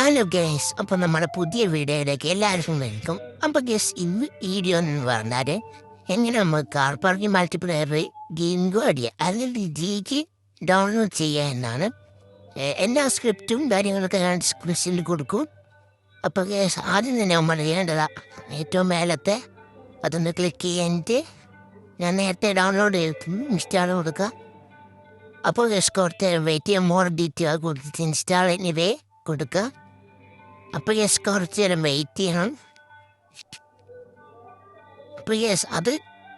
Hello guys, അപ്പോൾ നമ്മുടെ പുതിയ വീഡിയോയിലേക്ക് എല്ലാവർക്കും വെൽക്കം. അപ്പോൾ ഗൈസ്, ഇന്ന് വീഡിയോ എന്ന് പറഞ്ഞാൽ എങ്ങനെ നമ്മൾ കാർ പാർക്കിംഗ് മൾട്ടിപ്ലെയർ ഗെയിം അടിയ അല്ലെങ്കിൽ ജിക്ക് ഡൗൺലോഡ് ചെയ്യുക എന്നാണ്. എല്ലാ സ്ക്രിപ്റ്റും കാര്യങ്ങളൊക്കെ ഞാൻ ഡിസ്ക്രിപ്ഷനിൽ കൊടുക്കും. അപ്പോൾ ഗൈസ്, ആദ്യം തന്നെ നമ്മൾ ചെയ്യേണ്ടതാ ഏറ്റവും മേലത്തെ അതൊന്ന് ക്ലിക്ക് ചെയ്യാനിട്ട് ഞാൻ നേരത്തെ ഡൗൺലോഡ് ചെയ്തിട്ട് ഇൻസ്റ്റാൾ കൊടുക്കുക. അപ്പോൾ ഗൈസ്, കുറച്ച് വെയിറ്റ് ചെയ്യാൻ മോർ ഡീറ്റെയിൽ കൊടുത്തിട്ട് ഇൻസ്റ്റാൾ എന്നിവയെ കൊടുക്കുക. അപ്പോൾ യെസ്, കുറച്ച് നേരം വെയിറ്റ് ചെയ്യണം. അപ്പോൾ യെസ്, അത്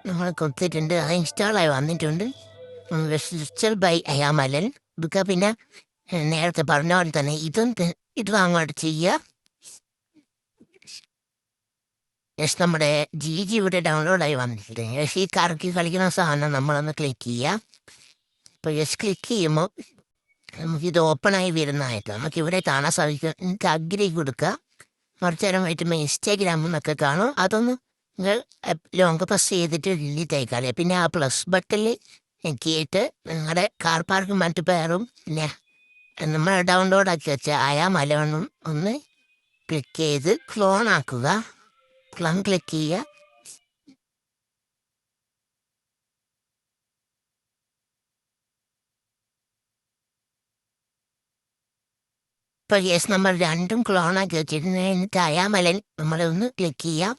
നമ്മൾ കൊടുത്തിട്ടുണ്ട്, അത് ഇൻസ്റ്റാളായി വന്നിട്ടുണ്ട്. വിർച്വൽ ബൈ അയാമലൻ എടുക്കുക. പിന്നെ നേരത്തെ പറഞ്ഞ പോലെ തന്നെ ഇതും അങ്ങോട്ട് ചെയ്യുക. യെസ്, നമ്മുടെ ജി ഇവിടെ ഡൗൺലോഡായി വന്നിട്ടുണ്ട്. യെസ്, ഈ കറക്കി കളിക്കുന്ന സാധനം നമ്മളൊന്ന് ക്ലിക്ക് ചെയ്യുക. അപ്പോൾ യെസ്, ക്ലിക്ക് ചെയ്യുമ്പോൾ നമുക്കിത് ഓപ്പണായി വരുന്നതായിട്ട് നമുക്കിവിടെ കാണാൻ സാധിക്കും. എനിക്ക് അഗ്രി കൊടുക്കുക. കുറച്ച് നേരം വൈറ്റുമ്പോൾ ഇൻസ്റ്റാഗ്രാമിൽ നിന്നൊക്കെ കാണും. അതൊന്ന് നിങ്ങൾ ലോങ് പ്രസ് ചെയ്തിട്ട് ഡിലീറ്റ് ആയിക്കാളെ. പിന്നെ ആ പ്ലസ് ബട്ടണിൽ ഞെക്കിയിട്ട് നിങ്ങളുടെ കാർ പാർക്ക് മൾട്ടിപ്ലെയറും പിന്നെ നമ്മൾ ഡൗൺലോഡാക്കി വെച്ച അയാമലനും ഒന്ന് ക്ലിക്ക് ചെയ്ത് ക്ലോൺ ആക്കുക. ക്ലോൺ ക്ലിക്ക് ചെയ്യുക. ഇപ്പോൾ യെസ്, നമ്മൾ രണ്ടും ക്ലോണാക്കി വെച്ചിരുന്നു. എന്നിട്ട് അയാമലൻ നമ്മളൊന്ന് ക്ലിക്ക് ചെയ്യാം.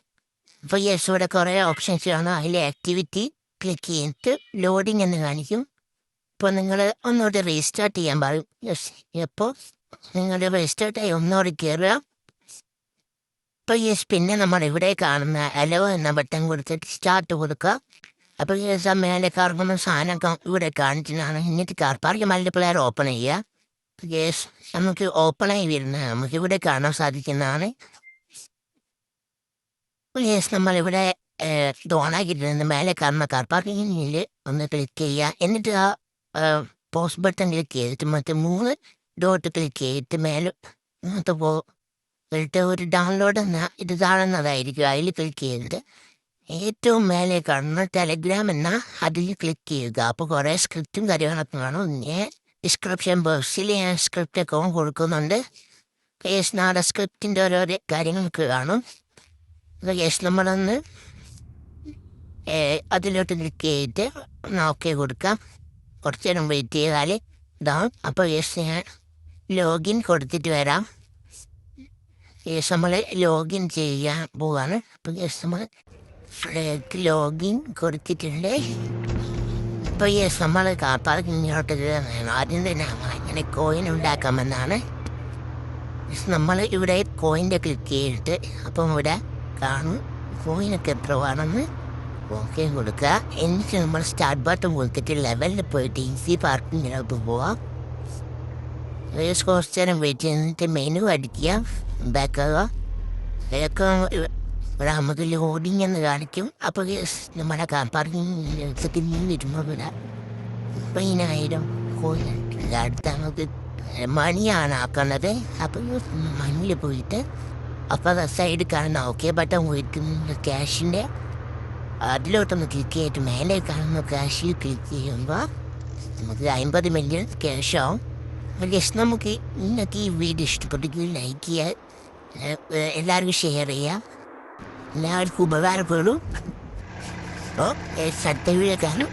അപ്പോൾ യെസ്, ഇവിടെ കുറേ ഓപ്ഷൻസ് കാണും. അതിൽ ആക്ടിവിറ്റി ക്ലിക്ക് ചെയ്തിട്ട് ലോഡിങ് എന്ന് കാണിക്കും. ഇപ്പോൾ നിങ്ങൾ ഒന്നുകൂടി റീസ്റ്റാർട്ട് ചെയ്യാൻ പറയും. യെസ്, അപ്പോൾ നിങ്ങൾ റീസ്റ്റാർട്ടായി ഒന്നുകൂടി കയറുക. ഇപ്പോൾ യെസ്, പിന്നെ നമ്മൾ ഇവിടെ കാണുന്ന അലോ എന്ന ബട്ടൺ കൊടുത്തിട്ട് സ്റ്റാർട്ട് കൊടുക്കുക. അപ്പോൾ യെസ്, ആ മേലെ കറങ്ങുന്ന സാധനമൊക്കെ ഇവിടെ കാണിച്ചതാണ്. എന്നിട്ട് കാർ പാർക്ക് മൾട്ടിപ്ലെയർ ഓപ്പൺ ചെയ്യുക. യെസ്, നമുക്ക് ഓപ്പണായി വരുന്ന നമുക്കിവിടെ കാണാൻ സാധിക്കുന്നതാണ്. യെസ്, നമ്മളിവിടെ ഇത് ഓണാക്കിയിട്ടുണ്ട്. മേലെ കാണുന്ന കാർ പാർക്കിങ്ങിൽ ഒന്ന് ക്ലിക്ക് ചെയ്യുക. എന്നിട്ട് ആ പോസ്റ്റ് ബട്ടൺ ക്ലിക്ക് ചെയ്തിട്ട് മറ്റേ 3 ഡോട്ട് ക്ലിക്ക് ചെയ്തിട്ട് മേലെ പോയിട്ട് ഒരു ഡൗൺലോഡ് എന്ന ഇത് താഴുന്നതായിരിക്കും. അതിൽ ക്ലിക്ക് ചെയ്തിട്ട് ഏറ്റവും മേലെ കാണുന്ന ടെലഗ്രാം എന്ന അതിൽ ക്ലിക്ക് ചെയ്യുക. അപ്പോൾ കുറേ സ്ക്രിപ്റ്റും കാര്യങ്ങളൊക്കെ കാണും. ഡിസ്ക്രിപ്ഷൻ ബോക്സിൽ ഞാൻ സ്ക്രിപ്റ്റൊക്കെ കൊടുക്കുന്നുണ്ട്. യെസ്, നാളെ സ്ക്രിപ്റ്റിൻ്റെ ഓരോ കാര്യങ്ങൾക്ക് കാണും. യെസ്, നമ്മളൊന്ന് അതിലോട്ട് ക്ലിക്ക് ചെയ്തിട്ട് ഒന്ന് ഓക്കെ കൊടുക്കാം. കുറച്ച് നേരം വെയിറ്റ് ചെയ്താൽ ഇതാവും. അപ്പോൾ യെസ്, ഞാൻ ലോഗിൻ കൊടുത്തിട്ട് വരാം. യെസ്, നമ്മൾ ലോഗിൻ ചെയ്യാൻ പോവാണ്. അപ്പോൾ യെസ്, നമ്മൾ ലോഗിൻ കൊടുത്തിട്ടുണ്ട്. ഇപ്പോൾ യെസ്, നമ്മൾ കാർ പാർക്കിങ്ങിലോട്ട് ആദ്യം തന്നെ ഇങ്ങനെ കോയിൻ ഉണ്ടാക്കാമെന്നാണ്. നമ്മൾ ഇവിടെ കോയിൻ്റെ ക്ലിക്ക് ചെയ്തിട്ട് അപ്പം ഇവിടെ കാണും കോയിനൊക്കെ എത്ര വേണമെന്ന് ഓക്കെ കൊടുക്കുക. എന്നിട്ട് നമ്മൾ സ്റ്റാർട്ട് ബട്ടൺ കൊടുത്തിട്ട് ലെവലിൽ പോയിട്ട് ഈസി പാർക്കിങ്ങിലോട്ട് പോവാം. കുറച്ച് നേരം വെയിറ്റ് ചെയ്തിട്ട് മെനു അടിക്കുക, ബാക്കാവുക. അതൊക്കെ ഇവിടെ നമുക്ക് ലോഡിങ് എന്ന് കാണിക്കും. അപ്പോൾ നമ്മുടെ കാർ പാർക്കിംഗ് വരുമ്പോൾ ഇവിടെ 10,000 കോയിൻ അടുത്ത് നമുക്ക് മണിയാണ് ആക്കുന്നത്. അപ്പോൾ മണിയിൽ പോയിട്ട് അപ്പോൾ അത് സൈഡ് കാണുന്ന ഓക്കെ ബട്ടൺ പോയിട്ട് ക്യാഷിൻ്റെ അതിലോട്ടൊന്ന് ക്ലിക്ക് ചെയ്തിട്ട് മേലെ കാണുന്ന ക്യാഷിൽ ക്ലിക്ക് ചെയ്യുമ്പോൾ നമുക്ക് 50 മില്യൺ ക്യാഷ് ആവും. ജസ്റ്റ് നമുക്ക് നിങ്ങൾക്ക് ഈ വീഡിയോ ഇഷ്ടപ്പെട്ടെങ്കിൽ ലൈക്ക് ചെയ്യുക, എല്ലാവർക്കും ഷെയർ ചെയ്യുക, എല്ലാവർക്കും ഉപകാരപ്പെടും. അപ്പോൾ അടുത്ത വീഡിയോ കാണും.